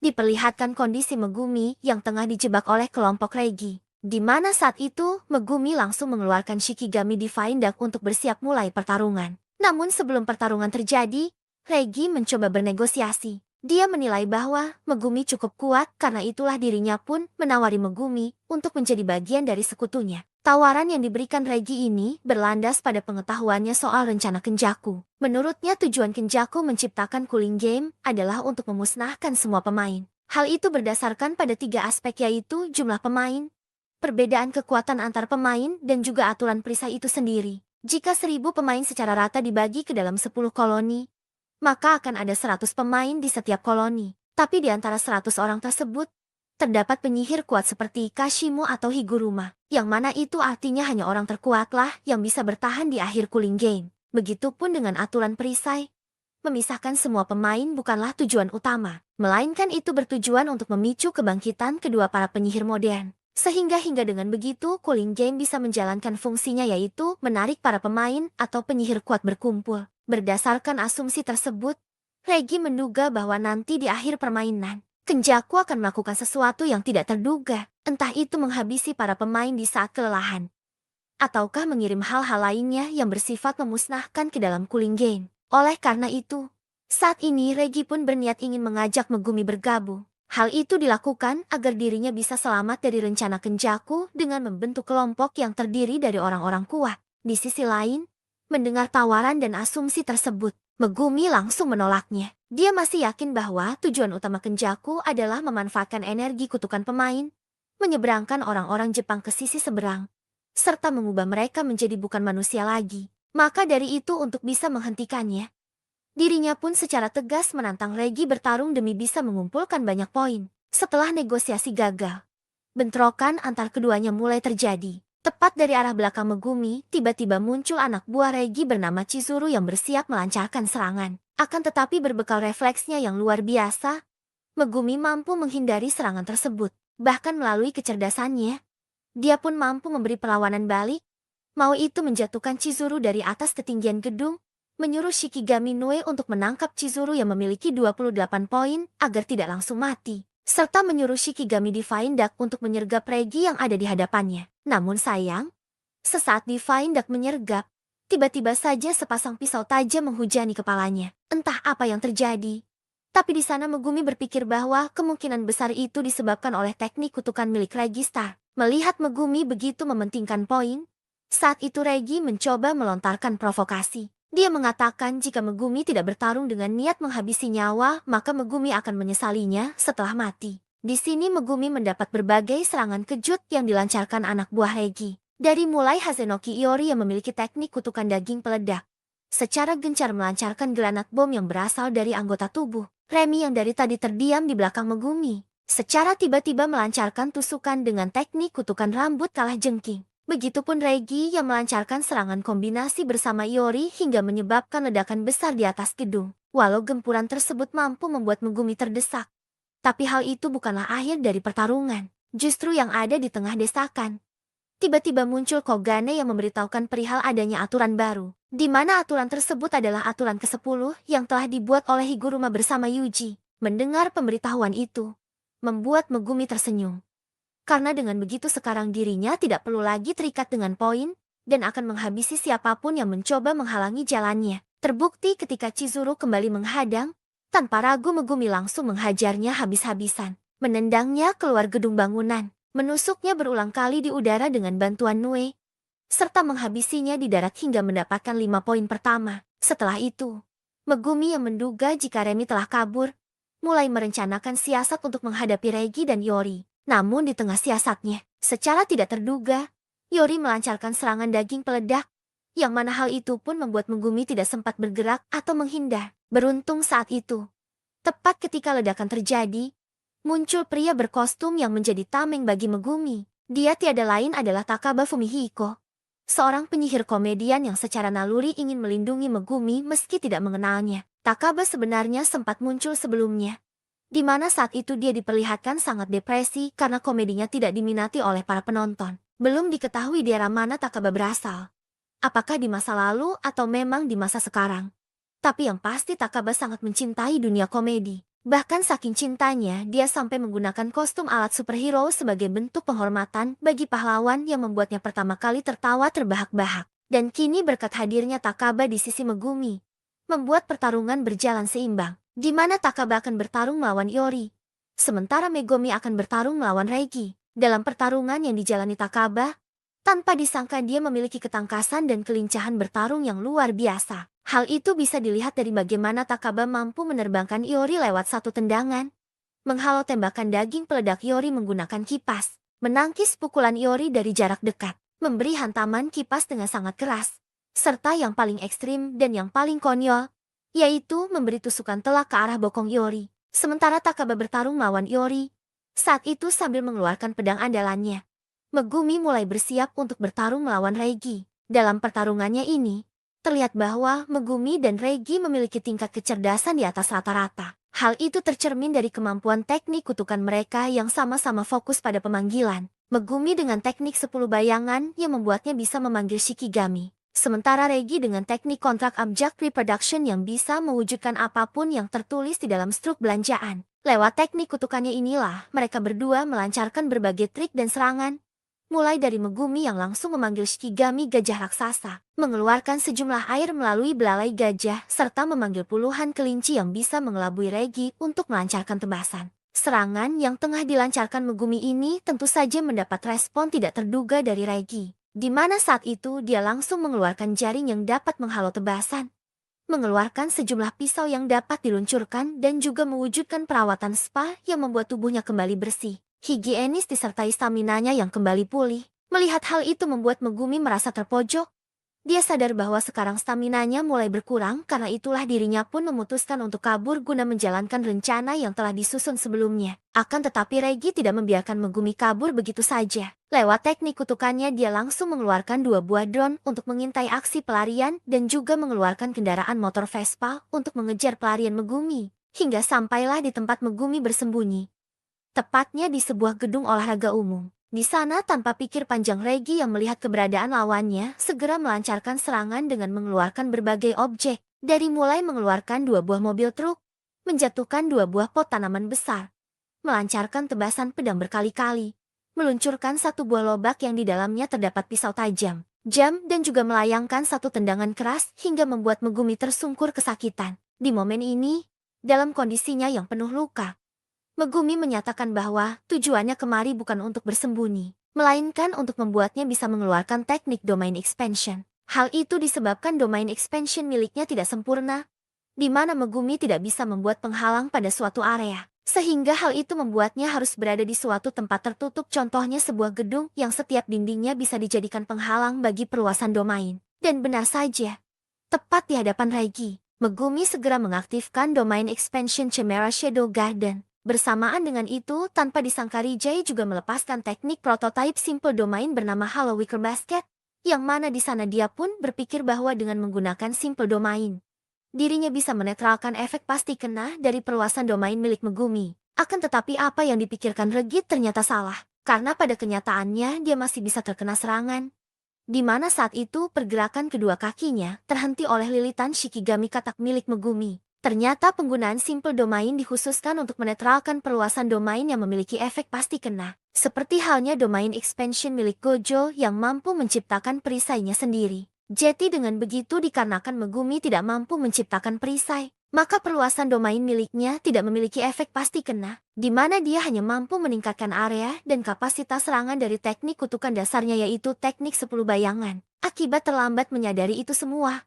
diperlihatkan kondisi Megumi yang tengah dijebak oleh kelompok Regi. Di mana saat itu, Megumi langsung mengeluarkan Shikigami Divine Dark untuk bersiap mulai pertarungan. Namun sebelum pertarungan terjadi, Regi mencoba bernegosiasi. Dia menilai bahwa Megumi cukup kuat karena itulah dirinya pun menawari Megumi untuk menjadi bagian dari sekutunya. Tawaran yang diberikan Regi ini berlandas pada pengetahuannya soal rencana Kenjaku. Menurutnya tujuan Kenjaku menciptakan Cooling Game adalah untuk memusnahkan semua pemain. Hal itu berdasarkan pada 3 aspek yaitu jumlah pemain, perbedaan kekuatan antar pemain, dan juga aturan perisai itu sendiri. Jika 1.000 pemain secara rata dibagi ke dalam 10 koloni, maka akan ada 100 pemain di setiap koloni. Tapi di antara 100 orang tersebut, terdapat penyihir kuat seperti Kashimo atau Higuruma, yang mana itu artinya hanya orang terkuatlah yang bisa bertahan di akhir Cooling Game. Begitupun dengan aturan perisai. Memisahkan semua pemain bukanlah tujuan utama, melainkan itu bertujuan untuk memicu kebangkitan kedua para penyihir modern. Sehingga dengan begitu Cooling Game bisa menjalankan fungsinya yaitu menarik para pemain atau penyihir kuat berkumpul. Berdasarkan asumsi tersebut, Regi menduga bahwa nanti di akhir permainan, Kenjaku akan melakukan sesuatu yang tidak terduga, entah itu menghabisi para pemain di saat kelelahan, ataukah mengirim hal-hal lainnya yang bersifat memusnahkan ke dalam Cooling Game. Oleh karena itu, saat ini Regi pun berniat ingin mengajak Megumi bergabung. Hal itu dilakukan agar dirinya bisa selamat dari rencana Kenjaku dengan membentuk kelompok yang terdiri dari orang-orang kuat. Di sisi lain, mendengar tawaran dan asumsi tersebut, Megumi langsung menolaknya. Dia masih yakin bahwa tujuan utama Kenjaku adalah memanfaatkan energi kutukan pemain, menyeberangkan orang-orang Jepang ke sisi seberang, serta mengubah mereka menjadi bukan manusia lagi. Maka dari itu untuk bisa menghentikannya, dirinya pun secara tegas menantang Regi bertarung demi bisa mengumpulkan banyak poin. Setelah negosiasi gagal, bentrokan antar keduanya mulai terjadi. Tepat dari arah belakang Megumi, tiba-tiba muncul anak buah Regi bernama Chizuru yang bersiap melancarkan serangan. Akan tetapi berbekal refleksnya yang luar biasa, Megumi mampu menghindari serangan tersebut. Bahkan melalui kecerdasannya, dia pun mampu memberi perlawanan balik, mau itu menjatuhkan Chizuru dari atas ketinggian gedung, menyuruh Shikigami Nue untuk menangkap Chizuru yang memiliki 28 poin agar tidak langsung mati, serta menyuruh Shikigami Divine Dark untuk menyergap Regi yang ada di hadapannya. Namun sayang, sesaat Divine Dark menyergap, tiba-tiba saja sepasang pisau tajam menghujani kepalanya. Entah apa yang terjadi, tapi di sana Megumi berpikir bahwa kemungkinan besar itu disebabkan oleh teknik kutukan milik Registar. Melihat Megumi begitu mementingkan poin, saat itu Regi mencoba melontarkan provokasi. Dia mengatakan jika Megumi tidak bertarung dengan niat menghabisi nyawa, maka Megumi akan menyesalinya setelah mati. Di sini Megumi mendapat berbagai serangan kejut yang dilancarkan anak buah Regi. Dari mulai Hazenoki Iori yang memiliki teknik kutukan daging peledak, secara gencar melancarkan granat bom yang berasal dari anggota tubuh. Remi yang dari tadi terdiam di belakang Megumi, secara tiba-tiba melancarkan tusukan dengan teknik kutukan rambut kalah jengking. Begitupun Regi yang melancarkan serangan kombinasi bersama Iori hingga menyebabkan ledakan besar di atas gedung. Walau gempuran tersebut mampu membuat Megumi terdesak, tapi hal itu bukanlah akhir dari pertarungan. Justru yang ada di tengah desakan, tiba-tiba muncul Kogane yang memberitahukan perihal adanya aturan baru, di mana aturan tersebut adalah aturan ke-10 yang telah dibuat oleh Higuruma bersama Yuji. Mendengar pemberitahuan itu, membuat Megumi tersenyum. Karena dengan begitu sekarang dirinya tidak perlu lagi terikat dengan poin, dan akan menghabisi siapapun yang mencoba menghalangi jalannya. Terbukti ketika Chizuru kembali menghadang, tanpa ragu Megumi langsung menghajarnya habis-habisan, menendangnya keluar gedung bangunan, menusuknya berulang kali di udara dengan bantuan Nue, serta menghabisinya di darat hingga mendapatkan 5 poin pertama. Setelah itu, Megumi yang menduga jika Remi telah kabur, mulai merencanakan siasat untuk menghadapi Regi dan Iori. Namun di tengah siasatnya, secara tidak terduga, Iori melancarkan serangan daging peledak, yang mana hal itu pun membuat Megumi tidak sempat bergerak atau menghindar. Beruntung saat itu, tepat ketika ledakan terjadi, muncul pria berkostum yang menjadi tameng bagi Megumi. Dia tiada lain adalah Takaba Fumihiko, seorang penyihir komedian yang secara naluri ingin melindungi Megumi meski tidak mengenalnya. Takaba sebenarnya sempat muncul sebelumnya, di mana saat itu dia diperlihatkan sangat depresi karena komedinya tidak diminati oleh para penonton. Belum diketahui di era mana Takaba berasal, apakah di masa lalu atau memang di masa sekarang. Tapi yang pasti Takaba sangat mencintai dunia komedi. Bahkan saking cintanya, dia sampai menggunakan kostum alat superhero sebagai bentuk penghormatan bagi pahlawan yang membuatnya pertama kali tertawa terbahak-bahak. Dan kini berkat hadirnya Takaba di sisi Megumi, membuat pertarungan berjalan seimbang, di mana Takaba akan bertarung melawan Iori, sementara Megumi akan bertarung melawan Reigi. Dalam pertarungan yang dijalani Takaba, tanpa disangka dia memiliki ketangkasan dan kelincahan bertarung yang luar biasa. Hal itu bisa dilihat dari bagaimana Takaba mampu menerbangkan Iori lewat satu tendangan, menghalau tembakan daging peledak Iori menggunakan kipas, menangkis pukulan Iori dari jarak dekat, memberi hantaman kipas dengan sangat keras, serta yang paling ekstrim dan yang paling konyol, yaitu memberi tusukan telak ke arah bokong Iori. Sementara Takaba bertarung melawan Iori, saat itu sambil mengeluarkan pedang andalannya. Megumi mulai bersiap untuk bertarung melawan Reigi. Dalam pertarungannya ini, terlihat bahwa Megumi dan Reigi memiliki tingkat kecerdasan di atas rata-rata. Hal itu tercermin dari kemampuan teknik kutukan mereka yang sama-sama fokus pada pemanggilan. Megumi dengan teknik 10 bayangan yang membuatnya bisa memanggil Shikigami. Sementara Reigi dengan teknik kontrak abjak reproduction yang bisa mewujudkan apapun yang tertulis di dalam struk belanjaan. Lewat teknik kutukannya inilah, mereka berdua melancarkan berbagai trik dan serangan. Mulai dari Megumi yang langsung memanggil Shikigami gajah raksasa, mengeluarkan sejumlah air melalui belalai gajah, serta memanggil puluhan kelinci yang bisa mengelabui Reigi untuk melancarkan tebasan. Serangan yang tengah dilancarkan Megumi ini tentu saja mendapat respon tidak terduga dari Reigi, di mana saat itu dia langsung mengeluarkan jaring yang dapat menghalau tebasan, mengeluarkan sejumlah pisau yang dapat diluncurkan dan juga mewujudkan perawatan spa yang membuat tubuhnya kembali bersih, higienis disertai staminanya yang kembali pulih. Melihat hal itu membuat Megumi merasa terpojok. Dia sadar bahwa sekarang staminanya mulai berkurang, karena itulah dirinya pun memutuskan untuk kabur guna menjalankan rencana yang telah disusun sebelumnya. Akan tetapi Reigi tidak membiarkan Megumi kabur begitu saja. Lewat teknik kutukannya dia langsung mengeluarkan 2 buah drone untuk mengintai aksi pelarian dan juga mengeluarkan kendaraan motor Vespa untuk mengejar pelarian Megumi. Hingga sampailah di tempat Megumi bersembunyi. Tepatnya di sebuah gedung olahraga umum. Di sana tanpa pikir panjang Reigi yang melihat keberadaan lawannya segera melancarkan serangan dengan mengeluarkan berbagai objek. Dari mulai mengeluarkan 2 buah mobil truk, menjatuhkan 2 buah pot tanaman besar, melancarkan tebasan pedang berkali-kali, meluncurkan 1 buah lobak yang di dalamnya terdapat pisau tajam, jam dan juga melayangkan 1 tendangan keras hingga membuat Megumi tersungkur kesakitan. Di momen ini, dalam kondisinya yang penuh luka, Megumi menyatakan bahwa tujuannya kemari bukan untuk bersembunyi, melainkan untuk membuatnya bisa mengeluarkan teknik domain expansion. Hal itu disebabkan domain expansion miliknya tidak sempurna, di mana Megumi tidak bisa membuat penghalang pada suatu area. Sehingga hal itu membuatnya harus berada di suatu tempat tertutup, contohnya sebuah gedung yang setiap dindingnya bisa dijadikan penghalang bagi perluasan domain. Dan benar saja, tepat di hadapan Reigi, Megumi segera mengaktifkan domain expansion Chimera Shadow Garden. Bersamaan dengan itu, tanpa disangka Rijai juga melepaskan teknik prototype simple domain bernama Hollow Wicker Basket, yang mana di sana dia pun berpikir bahwa dengan menggunakan simple domain, dirinya bisa menetralkan efek pasti kena dari perluasan domain milik Megumi. Akan tetapi apa yang dipikirkan Regit ternyata salah, karena pada kenyataannya dia masih bisa terkena serangan. Di mana saat itu pergerakan kedua kakinya terhenti oleh lilitan Shikigami katak milik Megumi. Ternyata penggunaan simple domain dikhususkan untuk menetralkan perluasan domain yang memiliki efek pasti kena. Seperti halnya domain expansion milik Gojo yang mampu menciptakan perisainya sendiri. Jadi dengan begitu dikarenakan Megumi tidak mampu menciptakan perisai, maka perluasan domain miliknya tidak memiliki efek pasti kena, di mana dia hanya mampu meningkatkan area dan kapasitas serangan dari teknik kutukan dasarnya yaitu teknik 10 bayangan. Akibat terlambat menyadari itu semua,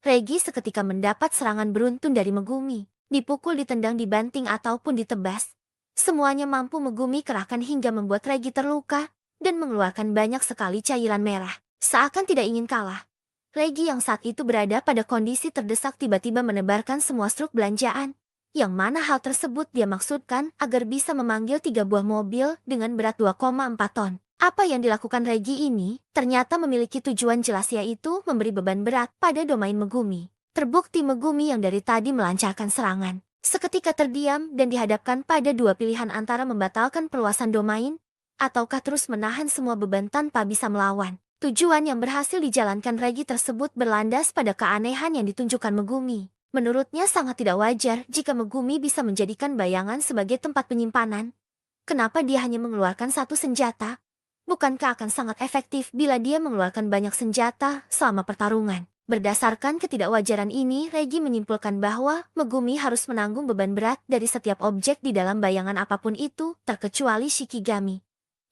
Reigi seketika mendapat serangan beruntun dari Megumi. Dipukul, ditendang, dibanting ataupun ditebas, semuanya mampu Megumi kerahkan hingga membuat Reigi terluka dan mengeluarkan banyak sekali cairan merah. Seakan tidak ingin kalah, Reigi yang saat itu berada pada kondisi terdesak tiba-tiba menebarkan semua struk belanjaan, yang mana hal tersebut dia maksudkan agar bisa memanggil 3 buah mobil dengan berat 2,4 ton. Apa yang dilakukan Reigi ini ternyata memiliki tujuan jelas, yaitu memberi beban berat pada domain Megumi. Terbukti Megumi yang dari tadi melancarkan serangan seketika terdiam dan dihadapkan pada 2 pilihan antara membatalkan perluasan domain ataukah terus menahan semua beban tanpa bisa melawan. Tujuan yang berhasil dijalankan Reigi tersebut berlandas pada keanehan yang ditunjukkan Megumi. Menurutnya sangat tidak wajar jika Megumi bisa menjadikan bayangan sebagai tempat penyimpanan. Kenapa dia hanya mengeluarkan satu senjata? Bukankah akan sangat efektif bila dia mengeluarkan banyak senjata selama pertarungan? Berdasarkan ketidakwajaran ini, Regi menyimpulkan bahwa Megumi harus menanggung beban berat dari setiap objek di dalam bayangan apapun itu, terkecuali Shikigami.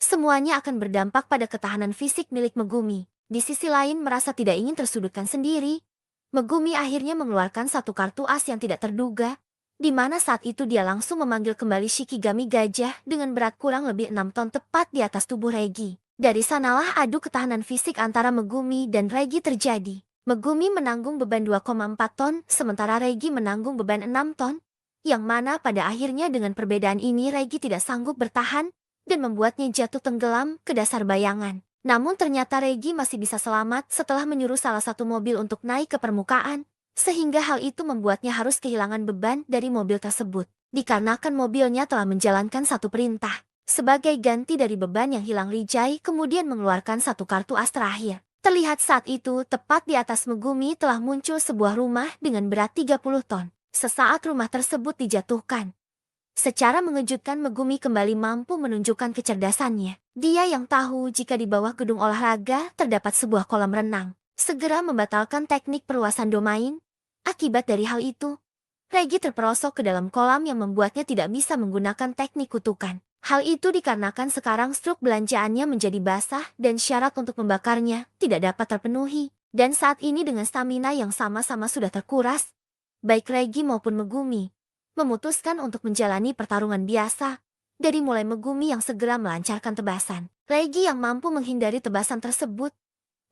Semuanya akan berdampak pada ketahanan fisik milik Megumi. Di sisi lain merasa tidak ingin tersudutkan sendiri, Megumi akhirnya mengeluarkan satu kartu as yang tidak terduga, di mana saat itu dia langsung memanggil kembali Shikigami gajah dengan berat kurang lebih 6 ton tepat di atas tubuh Regi. Dari sanalah adu ketahanan fisik antara Megumi dan Regi terjadi. Megumi menanggung beban 2,4 ton, sementara Regi menanggung beban 6 ton, yang mana pada akhirnya dengan perbedaan ini Regi tidak sanggup bertahan dan membuatnya jatuh tenggelam ke dasar bayangan. Namun ternyata Regi masih bisa selamat setelah menyuruh salah satu mobil untuk naik ke permukaan, sehingga hal itu membuatnya harus kehilangan beban dari mobil tersebut, dikarenakan mobilnya telah menjalankan satu perintah. Sebagai ganti dari beban yang hilang, Rijai kemudian mengeluarkan satu kartu as terakhir. Terlihat saat itu, tepat di atas Megumi telah muncul sebuah rumah dengan berat 30 ton. Sesaat rumah tersebut dijatuhkan. Secara mengejutkan Megumi kembali mampu menunjukkan kecerdasannya. Dia yang tahu jika di bawah gedung olahraga terdapat sebuah kolam renang. Segera membatalkan teknik perluasan domain. Akibat dari hal itu, Regi terperosok ke dalam kolam yang membuatnya tidak bisa menggunakan teknik kutukan. Hal itu dikarenakan sekarang struk belanjaannya menjadi basah dan syarat untuk membakarnya tidak dapat terpenuhi. Dan saat ini dengan stamina yang sama-sama sudah terkuras, baik Regi maupun Megumi memutuskan untuk menjalani pertarungan biasa. Dari mulai Megumi yang segera melancarkan tebasan, Regi yang mampu menghindari tebasan tersebut,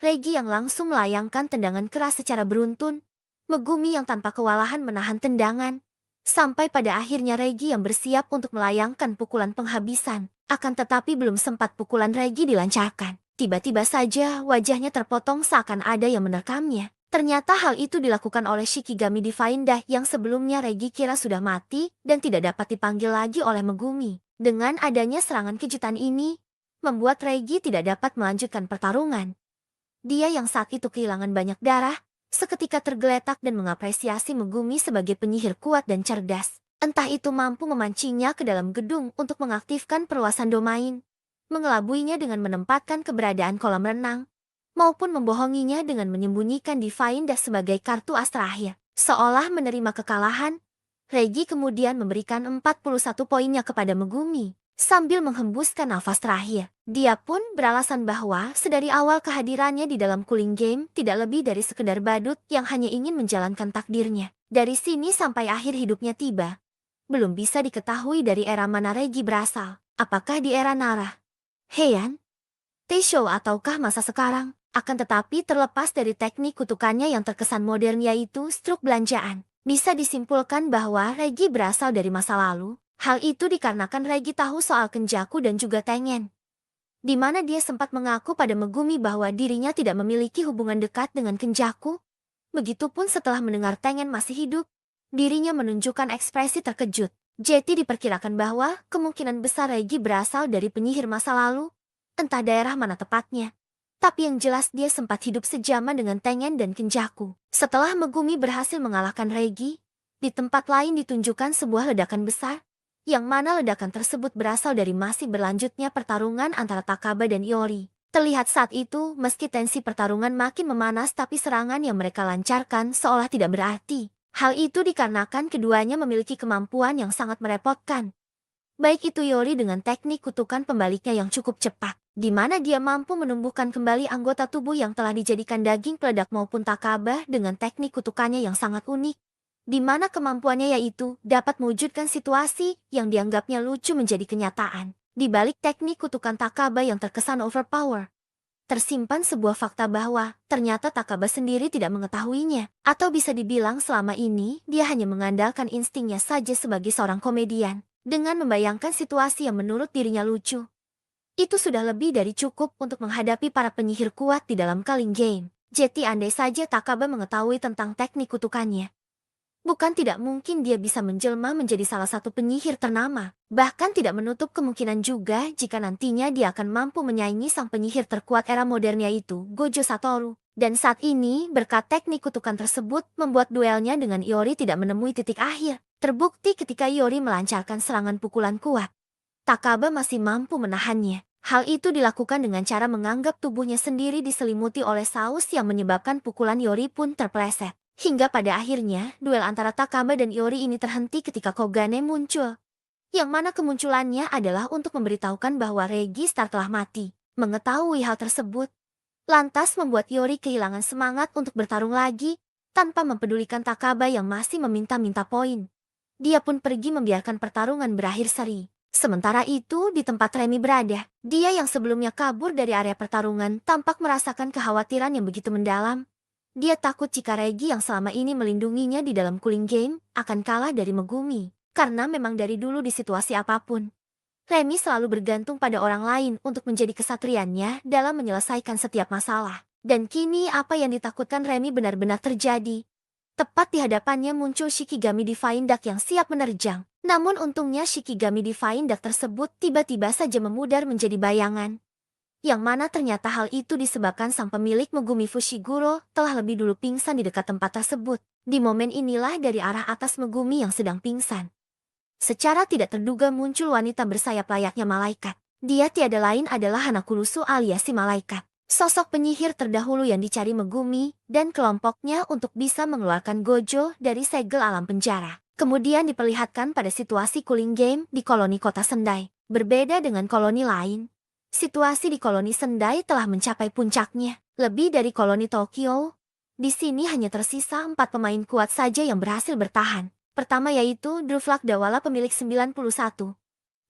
Regi yang langsung melayangkan tendangan keras secara beruntun, Megumi yang tanpa kewalahan menahan tendangan, sampai pada akhirnya Regi yang bersiap untuk melayangkan pukulan penghabisan. Akan tetapi belum sempat pukulan Regi dilancarkan, tiba-tiba saja wajahnya terpotong seakan ada yang menerkamnya. Ternyata hal itu dilakukan oleh Shikigami Divine Dah yang sebelumnya Regi kira sudah mati dan tidak dapat dipanggil lagi oleh Megumi. Dengan adanya serangan kejutan ini, membuat Regi tidak dapat melanjutkan pertarungan. Dia yang saat itu kehilangan banyak darah, seketika tergeletak dan mengapresiasi Megumi sebagai penyihir kuat dan cerdas. Entah itu mampu memancingnya ke dalam gedung untuk mengaktifkan perluasan domain, mengelabuinya dengan menempatkan keberadaan kolam renang, maupun membohonginya dengan menyembunyikan Divine Dah sebagai kartu as terakhir. Seolah menerima kekalahan, Regi kemudian memberikan 41 poinnya kepada Megumi. Sambil menghembuskan nafas terakhir, dia pun beralasan bahwa sedari awal kehadirannya di dalam cooling game tidak lebih dari sekedar badut yang hanya ingin menjalankan takdirnya. Dari sini sampai akhir hidupnya tiba, belum bisa diketahui dari era mana Regi berasal. Apakah di era Nara, Heian, Taishou ataukah masa sekarang? Akan tetapi terlepas dari teknik kutukannya yang terkesan modern yaitu struk belanjaan, bisa disimpulkan bahwa Regi berasal dari masa lalu. Hal itu dikarenakan Regi tahu soal Kenjaku dan juga Tengen, di mana dia sempat mengaku pada Megumi bahwa dirinya tidak memiliki hubungan dekat dengan Kenjaku. Begitupun setelah mendengar Tengen masih hidup, dirinya menunjukkan ekspresi terkejut. Jadi diperkirakan bahwa kemungkinan besar Regi berasal dari penyihir masa lalu, entah daerah mana tepatnya. Tapi yang jelas dia sempat hidup sejaman dengan Tengen dan Kenjaku. Setelah Megumi berhasil mengalahkan Regi, di tempat lain ditunjukkan sebuah ledakan besar, yang mana ledakan tersebut berasal dari masih berlanjutnya pertarungan antara Takaba dan Iori. Terlihat saat itu, meski tensi pertarungan makin memanas tapi serangan yang mereka lancarkan seolah tidak berarti. Hal itu dikarenakan keduanya memiliki kemampuan yang sangat merepotkan. Baik itu Iori dengan teknik kutukan pembaliknya yang cukup cepat, di mana dia mampu menumbuhkan kembali anggota tubuh yang telah dijadikan daging peledak, maupun Takaba dengan teknik kutukannya yang sangat unik, di mana kemampuannya yaitu dapat mewujudkan situasi yang dianggapnya lucu menjadi kenyataan. Di balik teknik kutukan Takaba yang terkesan overpower, tersimpan sebuah fakta bahwa ternyata Takaba sendiri tidak mengetahuinya. Atau bisa dibilang selama ini dia hanya mengandalkan instingnya saja sebagai seorang komedian. Dengan membayangkan situasi yang menurut dirinya lucu, itu sudah lebih dari cukup untuk menghadapi para penyihir kuat di dalam Culling Game. Jadi andai saja Takaba mengetahui tentang teknik kutukannya, Bukan tidak mungkin dia bisa menjelma menjadi salah satu penyihir ternama. Bahkan tidak menutup kemungkinan juga jika nantinya dia akan mampu menyaingi sang penyihir terkuat era modern yaitu Gojo Satoru. Dan saat ini, berkat teknik kutukan tersebut, membuat duelnya dengan Iori tidak menemui titik akhir. Terbukti ketika Iori melancarkan serangan pukulan kuat, Takaba masih mampu menahannya. Hal itu dilakukan dengan cara menganggap tubuhnya sendiri diselimuti oleh saus yang menyebabkan pukulan Iori pun terpeleset. Hingga pada akhirnya, duel antara Takaba dan Iori ini terhenti ketika Kogane muncul. Yang mana kemunculannya adalah untuk memberitahukan bahwa Registar telah mati. Mengetahui hal tersebut, lantas membuat Iori kehilangan semangat untuk bertarung lagi, tanpa mempedulikan Takaba yang masih meminta-minta poin. Dia pun pergi membiarkan pertarungan berakhir seri. Sementara itu, di tempat Remy berada, dia yang sebelumnya kabur dari area pertarungan tampak merasakan kekhawatiran yang begitu mendalam. Dia takut jika Regi yang selama ini melindunginya di dalam cooling game akan kalah dari Megumi. Karena memang dari dulu di situasi apapun, Remy selalu bergantung pada orang lain untuk menjadi kesatriannya dalam menyelesaikan setiap masalah. Dan kini apa yang ditakutkan Remy benar-benar terjadi. Tepat di hadapannya muncul Shikigami Divine Duck yang siap menerjang. Namun untungnya Shikigami Divine Duck tersebut tiba-tiba saja memudar menjadi bayangan. Yang mana ternyata hal itu disebabkan sang pemilik Megumi Fushiguro telah lebih dulu pingsan di dekat tempat tersebut. Di momen inilah dari arah atas Megumi yang sedang pingsan, secara tidak terduga muncul wanita bersayap layaknya malaikat. Dia tiada lain adalah Hanakurusu alias si malaikat. Sosok penyihir terdahulu yang dicari Megumi dan kelompoknya untuk bisa mengeluarkan Gojo dari segel alam penjara. Kemudian diperlihatkan pada situasi cooling game di koloni kota Sendai. Berbeda dengan koloni lain, situasi di koloni Sendai telah mencapai puncaknya. Lebih dari koloni Tokyo, di sini hanya tersisa 4 pemain kuat saja yang berhasil bertahan. Pertama yaitu Druflak Dawala pemilik 91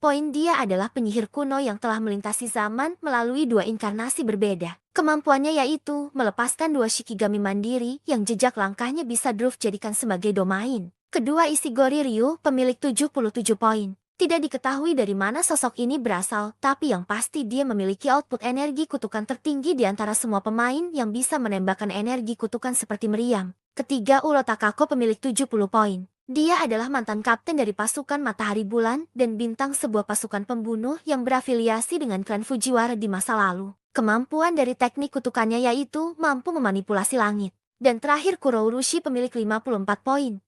poin. Dia adalah penyihir kuno yang telah melintasi zaman melalui 2 inkarnasi berbeda. Kemampuannya yaitu melepaskan 2 Shikigami mandiri yang jejak langkahnya bisa Druf jadikan sebagai domain. Kedua Ishigori Ryu pemilik 77 poin. Tidak diketahui dari mana sosok ini berasal, tapi yang pasti dia memiliki output energi kutukan tertinggi di antara semua pemain yang bisa menembakkan energi kutukan seperti meriam. Ketiga Uro Takako pemilik 70 poin. Dia adalah mantan kapten dari pasukan Matahari Bulan dan bintang sebuah pasukan pembunuh yang berafiliasi dengan klan Fujiwara di masa lalu. Kemampuan dari teknik kutukannya yaitu mampu memanipulasi langit. Dan terakhir Kuro Urushi pemilik 54 poin.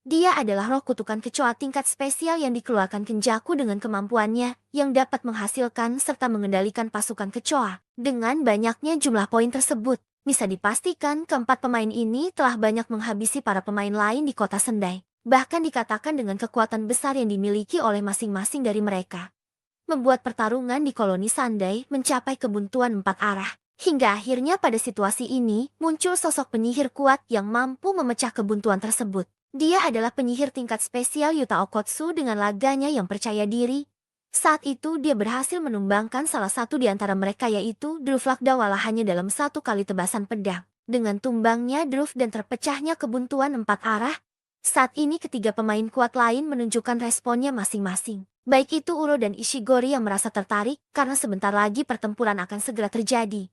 Dia adalah roh kutukan kecoa tingkat spesial yang dikeluarkan Kenjaku dengan kemampuannya yang dapat menghasilkan serta mengendalikan pasukan kecoa. Dengan banyaknya jumlah poin tersebut, bisa dipastikan keempat pemain ini telah banyak menghabisi para pemain lain di kota Sendai. Bahkan dikatakan dengan kekuatan besar yang dimiliki oleh masing-masing dari mereka, membuat pertarungan di koloni Sendai mencapai kebuntuan 4 arah. Hingga akhirnya pada situasi ini, muncul sosok penyihir kuat yang mampu memecah kebuntuan tersebut. Dia adalah penyihir tingkat spesial Yuta Okotsu dengan laganya yang percaya diri. Saat itu dia berhasil menumbangkan salah satu di antara mereka yaitu Druflak Dawala hanya dalam 1 kali tebasan pedang. Dengan tumbangnya Druf dan terpecahnya kebuntuan 4 arah, saat ini ketiga pemain kuat lain menunjukkan responnya masing-masing. Baik itu Uro dan Ishigori yang merasa tertarik karena sebentar lagi pertempuran akan segera terjadi,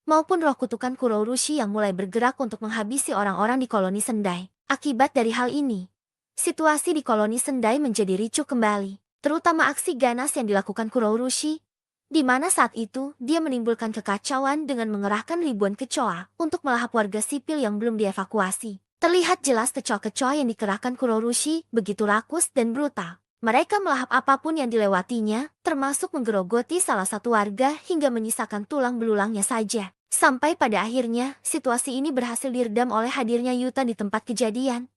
maupun roh kutukan Kuro Urushi yang mulai bergerak untuk menghabisi orang-orang di koloni Sendai. Akibat dari hal ini, situasi di koloni Sendai menjadi ricuh kembali, terutama aksi ganas yang dilakukan Kuro Urushi, di mana saat itu dia menimbulkan kekacauan dengan mengerahkan ribuan kecoa untuk melahap warga sipil yang belum dievakuasi. Terlihat jelas kecoa-kecoa yang dikerahkan Kuro Urushi begitu rakus dan brutal. Mereka melahap apapun yang dilewatinya, termasuk menggerogoti salah satu warga hingga menyisakan tulang belulangnya saja. Sampai pada akhirnya, situasi ini berhasil diredam oleh hadirnya Yuta di tempat kejadian.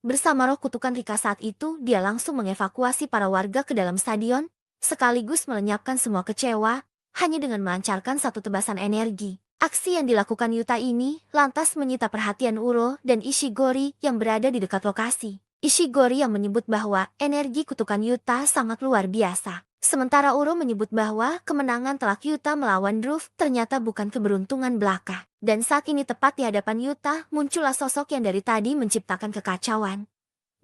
Bersama roh kutukan Rika saat itu, dia langsung mengevakuasi para warga ke dalam stadion, sekaligus melenyapkan semua kecewa, hanya dengan melancarkan 1 tebasan energi. Aksi yang dilakukan Yuta ini lantas menyita perhatian Uro dan Ishigori yang berada di dekat lokasi. Ishigori yang menyebut bahwa energi kutukan Yuta sangat luar biasa. Sementara Uro menyebut bahwa kemenangan telak Yuta melawan Druf ternyata bukan keberuntungan belaka. Dan saat ini tepat di hadapan Yuta muncullah sosok yang dari tadi menciptakan kekacauan.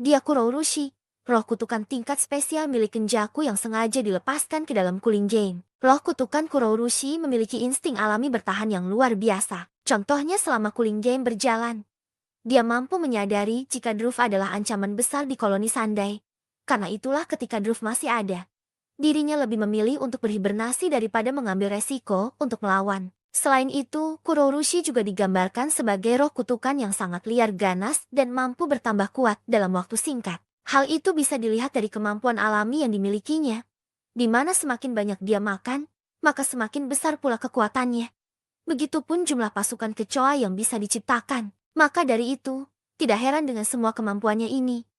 Dia Kuro Urushi, roh kutukan tingkat spesial milik Kenjaku yang sengaja dilepaskan ke dalam cooling game. Roh kutukan Kuro Urushi memiliki insting alami bertahan yang luar biasa. Contohnya selama cooling game berjalan, Dia mampu menyadari jika Druv adalah ancaman besar di koloni Sandai. Karena itulah ketika Druv masih ada, dirinya lebih memilih untuk berhibernasi daripada mengambil resiko untuk melawan. Selain itu, Kurourushi juga digambarkan sebagai roh kutukan yang sangat liar ganas dan mampu bertambah kuat dalam waktu singkat. Hal itu bisa dilihat dari kemampuan alami yang dimilikinya, di mana semakin banyak dia makan, maka semakin besar pula kekuatannya. Begitupun jumlah pasukan kecoa yang bisa diciptakan. Maka dari itu, tidak heran dengan semua kemampuannya ini,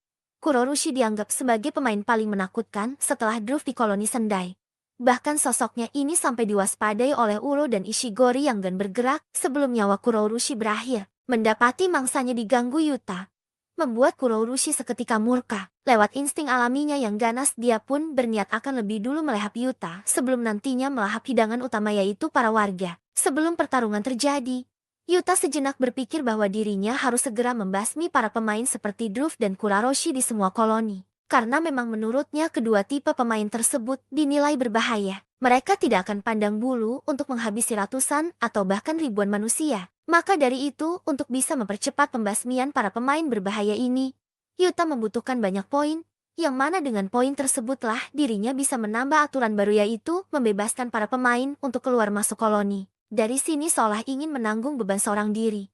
Kurourushi dianggap sebagai pemain paling menakutkan setelah Druv di koloni Sendai. Bahkan sosoknya ini sampai diwaspadai oleh Uro dan Ishigori yang enggan bergerak sebelum nyawa Kurourushi berakhir. Mendapati mangsanya diganggu Yuta membuat Kurourushi seketika murka. Lewat insting alaminya yang ganas, dia pun berniat akan lebih dulu melahap Yuta sebelum nantinya melahap hidangan utama, yaitu para warga. Sebelum pertarungan terjadi, Yuta sejenak berpikir bahwa dirinya harus segera membasmi para pemain seperti Druv dan Kuraroshi di semua koloni. Karena memang menurutnya kedua tipe pemain tersebut dinilai berbahaya. Mereka tidak akan pandang bulu untuk menghabisi ratusan atau bahkan ribuan manusia. Maka dari itu, untuk bisa mempercepat pembasmian para pemain berbahaya ini, Yuta membutuhkan banyak poin, yang mana dengan poin tersebutlah dirinya bisa menambah aturan baru, yaitu membebaskan para pemain untuk keluar masuk koloni. Dari sini seolah ingin menanggung beban seorang diri.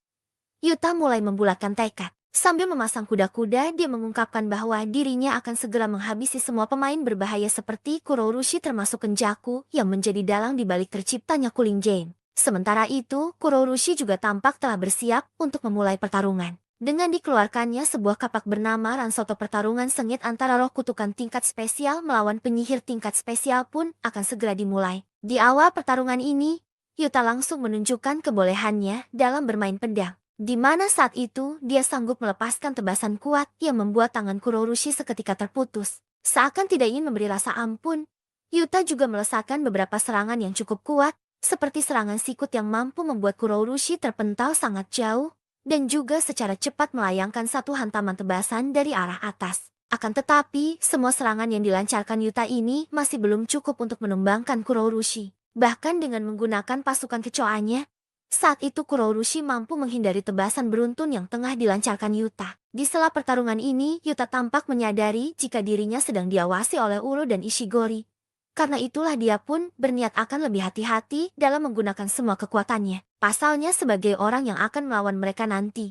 Yuta mulai membulatkan tekad. Sambil memasang kuda-kuda, dia mengungkapkan bahwa dirinya akan segera menghabisi semua pemain berbahaya seperti Kurourushi, termasuk Kenjaku yang menjadi dalang di balik terciptanya Cooling Jane. Sementara itu, Kurourushi juga tampak telah bersiap untuk memulai pertarungan. Dengan dikeluarkannya sebuah kapak bernama Ransoto, pertarungan sengit antara roh kutukan tingkat spesial melawan penyihir tingkat spesial pun akan segera dimulai. Di awal pertarungan ini, Yuta langsung menunjukkan kebolehannya dalam bermain pedang, di mana saat itu dia sanggup melepaskan tebasan kuat yang membuat tangan Kurourushi seketika terputus. Seakan tidak ingin memberi rasa ampun, Yuta juga melesatkan beberapa serangan yang cukup kuat, seperti serangan sikut yang mampu membuat Kurourushi terpental sangat jauh, dan juga secara cepat melayangkan satu hantaman tebasan dari arah atas. Akan tetapi, semua serangan yang dilancarkan Yuta ini masih belum cukup untuk menumbangkan Kurourushi. Bahkan dengan menggunakan pasukan kecoanya, saat itu Kurourushi mampu menghindari tebasan beruntun yang tengah dilancarkan Yuta. Di sela pertarungan ini, Yuta tampak menyadari jika dirinya sedang diawasi oleh Uro dan Ishigori. Karena itulah dia pun berniat akan lebih hati-hati dalam menggunakan semua kekuatannya. Pasalnya sebagai orang yang akan melawan mereka nanti,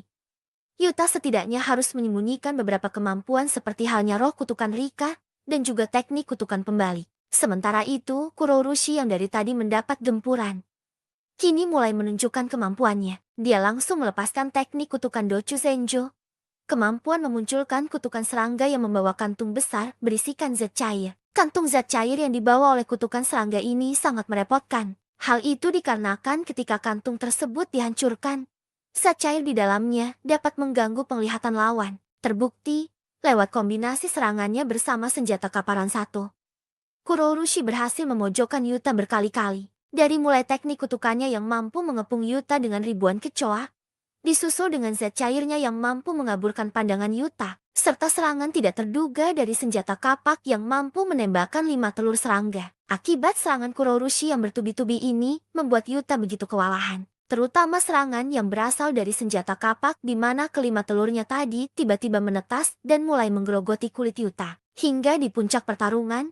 Yuta setidaknya harus menyembunyikan beberapa kemampuan seperti halnya roh kutukan Rika dan juga teknik kutukan pembalik. Sementara itu, Kurourushi yang dari tadi mendapat gempuran, kini mulai menunjukkan kemampuannya. Dia langsung melepaskan teknik kutukan Dochu Senjo. Kemampuan memunculkan kutukan serangga yang membawa kantung besar berisikan zat cair. Kantung zat cair yang dibawa oleh kutukan serangga ini sangat merepotkan. Hal itu dikarenakan ketika kantung tersebut dihancurkan, zat cair di dalamnya dapat mengganggu penglihatan lawan. Terbukti, lewat kombinasi serangannya bersama senjata kaparan satu, Kurourushi berhasil memojokkan Yuta berkali-kali. Dari mulai teknik kutukannya yang mampu mengepung Yuta dengan ribuan kecoa, disusul dengan zat cairnya yang mampu mengaburkan pandangan Yuta, serta serangan tidak terduga dari senjata kapak yang mampu menembakkan 5 telur serangga. Akibat serangan Kurourushi yang bertubi-tubi ini membuat Yuta begitu kewalahan. Terutama serangan yang berasal dari senjata kapak, di mana kelima telurnya tadi tiba-tiba menetas dan mulai menggerogoti kulit Yuta. Hingga di puncak pertarungan,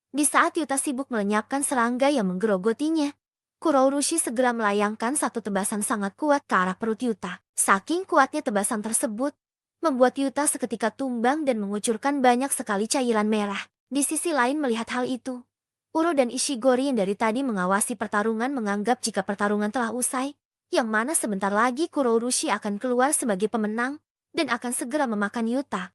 di saat Yuta sibuk melenyapkan serangga yang menggerogotinya, Kurourushi segera melayangkan satu tebasan sangat kuat ke arah perut Yuta. Saking kuatnya tebasan tersebut, membuat Yuta seketika tumbang dan mengucurkan banyak sekali cairan merah. Di sisi lain melihat hal itu, Uro dan Ishigori yang dari tadi mengawasi pertarungan menganggap jika pertarungan telah usai, yang mana sebentar lagi Kurourushi akan keluar sebagai pemenang dan akan segera memakan Yuta.